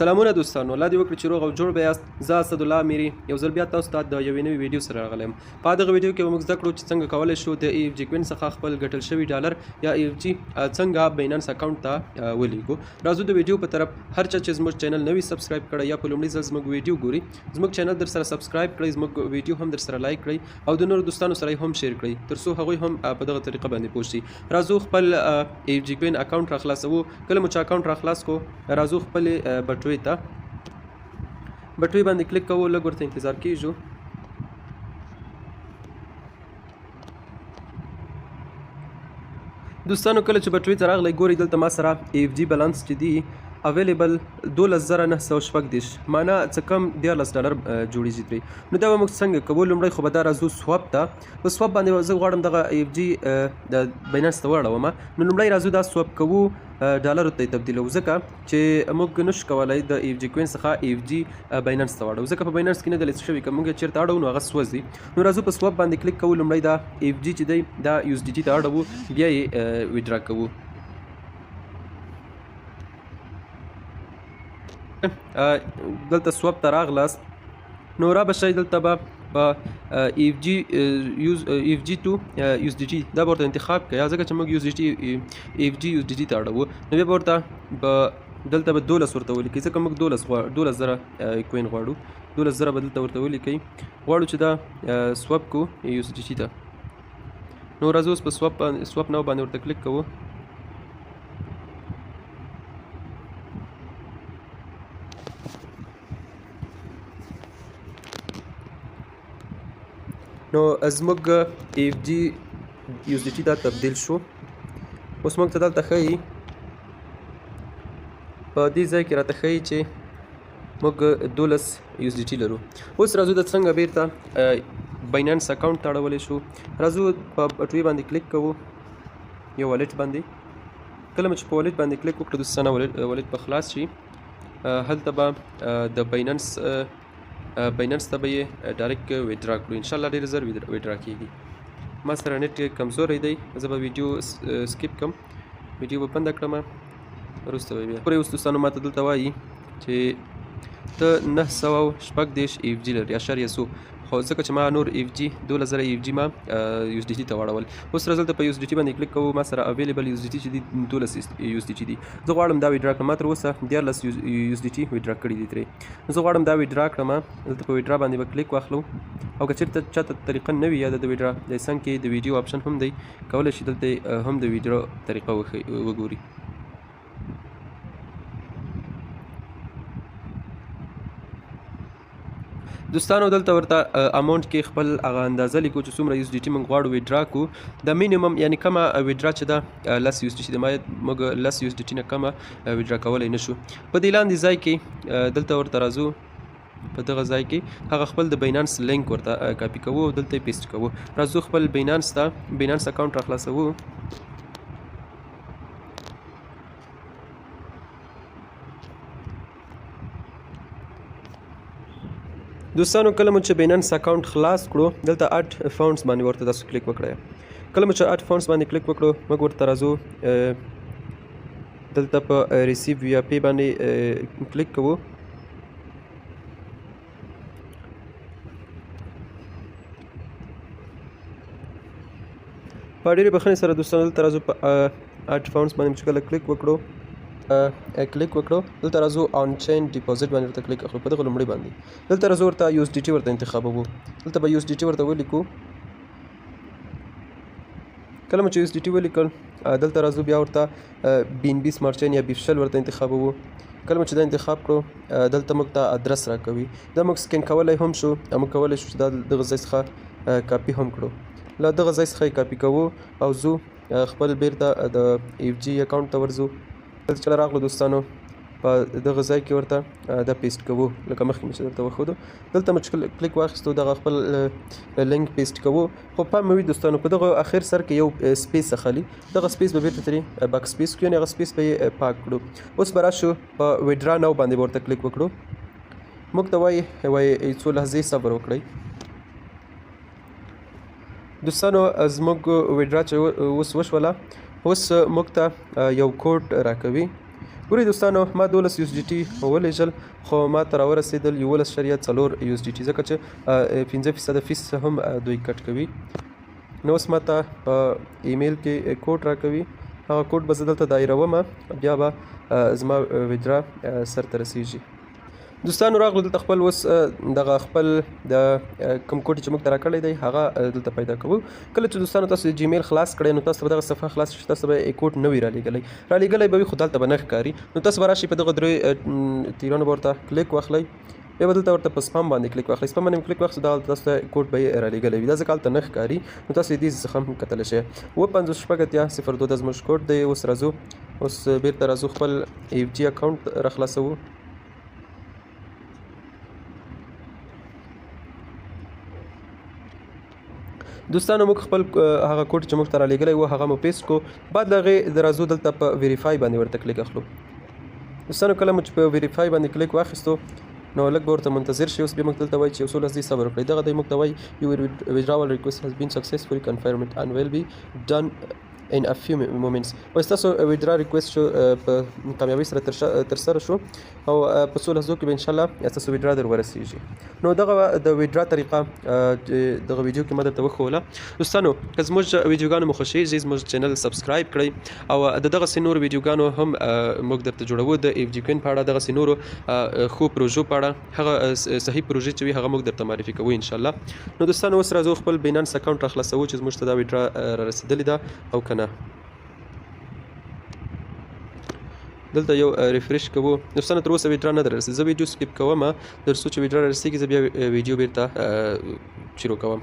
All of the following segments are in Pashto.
سلامونه دوستانو، الله دې وکړي چې روغ او جوړ به یاست. زه اسدالله امیري یو ځل بیا تاسو ته د یوې نوې ویډیو سره راغلی یم. په دغه ویډیو کې به موږ زده کړو چې څنګه کولی شو د ای اف جي کوین څخه خپل ګټل شوي ډالر یا ای اف جي څنګه بینانس اکاونټ ته ولیږو. راځو د ویډیو په طرف. هر چا چې زموږ چینل نوی سبسکرایب کړی یا په لومړي ځل زموږ ویډیو ګوري، زموږ چینل در سره سبسکرایب کړئ، زموږ ویډیو هم در سره لایک کړئ او د نورو دوستانو سره هم شیر کړئ تر څو هغوی هم په دغه طریقه باندې پوه شي. راځو خپل ای اف جي کوین اکاونټ راخلاصوو. کله مو چې اکاونټ راخلاص کو، راځو خپلې بټوې ته بټوی باندې کلیک کوو، لږ ورته انتظار کیږو. دوستانو کله چې بټوی ته راغلی، ګورئ دلته ما سره ای اف جي بالانس چې دی اویلیبل 12914 معنا څه کم $14 جوړیږي ترې. نو دا به موږ څنګه کوو؟ لومړی خو به دا راځو سواب ته. په سواب باندې زه غواړم دغه ای اف جي د بینانس ته واړوم. نو لومړی راځو دا سواب کوو، ډالرو ته یې تبدیلوو، ځکه چې موږ نشو کولی د ای اف جي کوین څخه ای اف جي بینانس ته واړو، ځکه په بینانس کې نه ده لیست شوي. که موږ چېرته اړوو نو هغه سوځي. نو راځو په سواب باندې کلیک کوو. لومړی دا ای اف جي چې دی دا یو اس ډي ټي ته اړوو، بیا یې ویډرا کوو. دلته سواب ته راغلاست نو را به شئ دلته به ای اف جي ټو یو اس ډي ټي دا به ورته انتخاب کړئ، ځکه چې موږ ای اف جي یو اس ډي ټي ته اړوو. نو بیا به ورته دلته به 12 ورته ولیکئ، ځکه موږ 12,000 کوین غواړو. 12,000 به دلته ورته ولیکئ. غواړو چې دا سواب کو یو اس ډي ټي ته. نو راځو اوس په سواب ناو باندې ورته کلیک کوو. نو زموږ ای اف جي یو اس ډي ټي ته تبدیل شو. اوس موږ ته دلته ښیي، په دې ځای کې راته ښیي چې موږ 12 یو اس ډي ټي لرو. اوس راځو د څنګه بیرته بینانس اکاونټ ته اړولی شو. راځو په بټوې باندې کلیک کوو، یو والټ باندې. کله مو چې په والټ باندې کلیک وکړو دوستانه، والټ به خلاص شي. هلته به د بینانس ته به یې ډایرکټ ویډرا کړو. انشاءالله ډېر زر ویډرا کېږي. ما سره نیټ کمزوری دی، زه به ویډیو سکیپ کړم، ویډیو به بنده کړم، وروسته به بیا. اوس دوستانو ما ته دلته وایي چې ته 946 ای اف جي لري اشاریه څو، خو ځکه چې ما نور ای اف جي 2000 ای اف جي ما یو اس ډي ټي ته واړول. اوس راځو دلته په یو اس ډي ټي باندې کلیک کوو. ما سره اویلیبل یو اس ډي ټي چې دي 12 یو اس ډي ټي دي. زه غواړم دا ویډرا کړم. ما تر اوسه 14 یو اس ډي ټي ویډرا کړي دي ترې. زه غواړم دا ویډرا کړم. دلته په ویډرا باندې به کلیک واخلو، او که چېرته چاته طریقه نه وي یا د ویډرا د څنګ کې د ویډیو آپشن هم دی، کولی شي دلته هم د ویډیو طریقه وګوري. دوستانو دلته ورته اماونټ کې خپل هغه اندازه لیکو چې څومره یو اس ډي ټي موږ غواړو ویډرا کو. د مینیمم یعنی کمه ویډرا چې ده 10 یو اس ډي ټي ده، موږ 10 یو اس ډي ټي نه کمه ویډرا کولی نشو. په دې لاندې ځای کې دلته ورته راځو، په دغه ځای کې هغه خپل د بینانس لینک ورته کاپي کوو او دلته یې پیسټ کوو. راځو خپل بینانس اکاونټ راخلاصوو. دوستانو کله مو چې بینانس اکاونټ خلاص کړو، دلته اډ فاونډز باندې ورته تاسو کلیک وکړئ. کله مو چې اډ فاونډز باندې کلیک وکړو، موږ ورته راځو دلته په ریسیو ویا پی باندې کلیک کوو. په ډېرې بخښنې سره دوستانو دلته راځو په اډ فاونډز باندې چې کله کلیک وکړو دلته راځو آن چین ډیپوزټ باندې ورته کلیک اخلو. په دغه لومړي باندې دلته راځو ورته یو اس ډي ټي ورته انتخابوو. دلته به یو اس ډي ټي ورته ولیکو. کله مو چې یو اس ډي ټي ولیکل، دلته راځو بیا ورته بي ان بي سمارټ چین یا بیفشل ورته انتخابوو. کله مو چې دا انتخاب کړو، دلته موږ ته ادرس راکوي. دا موږ سکین کولی هم شو، موږ کولی شو چې دا دغه ځای څخه کاپي هم کړو. له دغه ځای څخه یې کاپي کوو او زو خپل بیرته د ای اف جي اکاونټ ته ورځو. دلته چې راغلو دوستانو، په دغه ځای کې ورته دا پیسټ کوو، لکه مخکې مې چې درته وښودو. دلته مو چې کلیک واخیستو، دغه خپل لینک پیسټ کوو. خو پام مو وي دوستانو، په دغه اخر سر کې یو سپیس خالي، دغه سپیس به بیرته ترې باک سپیس کړو، یعنې هغه سپیس به یې پاک کړو. اوس به راشو په ویډرا ناو باندې به ورته کلیک وکړو. موږ ته وایي څو لحظې صبر وکړئ. دوستانو زموږ ویډرا چې اوس وشوله، اوس موږ ته یو کوډ راکوي. ورې دوستانو ما 12 یو اس ډي ټي ولېږل خو ما ته راورسېدل 11.4 یو اس ډي ټي ځکه چې 15% فیس هم دوی کټ کوي. نو اوس ما ته په ایمیل کې کوډ راکوي، هغه کوډ به زه دلته دایرومه، بیا به زما ویدرا سرته رسیږي. دوستانو راغلو دلته خپل اوس دغه خپل د کوم کوډ چې موږ ته راکړی دی هغه دلته پیدا کوو. کله چې دوستانو تاسو جیمیل خلاص کړئ نو تاسو به دغه صفحه خلاص شي، تاسو به کوډ نه وي رالیږلی به وي خو دلته به نه ښکاري. نو تاسو به راشئ په دغه درې تیرانو به ورته کلیک واخلئ، بیا به دلته ورته په سپام باندې کلیک واخلئ. سپام باندې کلیک واخلئ دغه تاسو ته کوډ به یې رالیږلی وي، دا ځکه هلته نه ښکاري. نو تاسو یې دې څخه هم کتلی شئ. 55 02 زموږ کوډ دی. اوس راځو، اوس بیرته راځو خپل ایف جي اکاونټ راخلاصوو. دوستانو موږ خپل هغه کوډ چې موږ ته رالیږلی و هغه مو پیسټ کو، بعد له هغې د راځو دلته په ویریفای باندې ورته کلیک اخلو. دوستانو کله مو چې په ویریفای باندې کلیک واخیستو نو لږ به ورته منتظر شي. اوس بیا موږ دلته وایي چې 16 دقیقې صبر وکړئ. دغه دی موږ ته وایي your withdrawal request has been successfully confirmed and will be done in a few moments. او تاسو ویدرا ریکوست شو په کامیابی سره ترسره شو او په 16 دقیقو کې به ان شاء الله تاسو ویدرا در ورسیږي. نو دغه د ویدرا طریقه دغه ویډیو کې مدد وخوله. دوستانو که زموږ ویډیوګانو مو خوښیږي زموږ چینل سبسکرایب کړئ او دغه نور ویډیوګانو هم موږ درته جوړوو د ایف جی کوین په اړه، دغه نورو خو پروژو په اړه، هغه صحیح پروژې چې وي هغه موږ درته معرفي کوو ان شاء الله. نو دوستانو اوس راځو خپل بینانس اکاونټ راخلاصوو چې زموږ ته دا ویدرا را رسیدلې ده او کنه. دلته یو ریفریش کوو. دوستانو تر اوسه ویډرا نه در رسېدلې، زه ویډیو سکیپ کوم تر څو چې ویډرا رسېږي زه بیا ویډیو بیرته شروع کوم.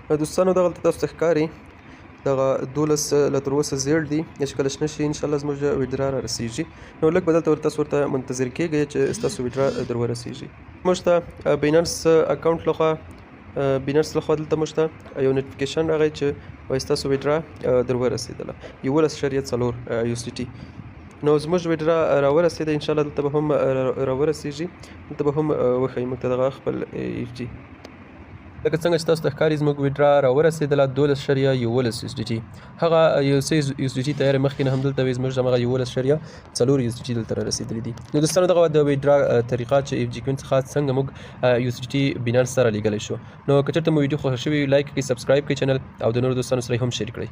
دوستانو دغلته تاسو ته ښکاري دغه 12 له تر اوسه زیړ دي، چې کله شنه شي انشاءالله زموږ ویډرا را رسېږي. نو لږ به دلته تاسو ورته منتظر کېږئ چې ستاسو ویډرا در ورسېږي. موږ ته بینانس اکاونټ لخوا دلته موږ ته یو نوټیفیکیشن راغی چې وایي ستاسو ویډرا در ورسېدله 11.4 یو اس ډي ټي. نو زموږ ویډرا را ورسېده انشاءالله دلته به هم را ورسېږي، دلته به هم وښیي موږ ته دغه خپل ایف جي. لکه څنګه چې تاسو ته ښکاري زموږ ویډرا را ورسېدله 12.11 یو اس ډي ټي. هغه یو څه یو اس ډي ټي تیارې مخکې نه هم دلته وي زموږ همغه 11.4 یو اس ډي ټي دلته را رسېدلي دي. نو دوستانو دغه د ویډرا طریقه چې ایف جي کوین څخه څنګه موږ یو اس ډي ټي بینانس ته رالیږلی شو. نو که چېرته مو ویډیو خوښه شوې وي لایک کړئ، سبسکرایب کړئ چینل او د نورو دوستانو سره هم شیر کړئ.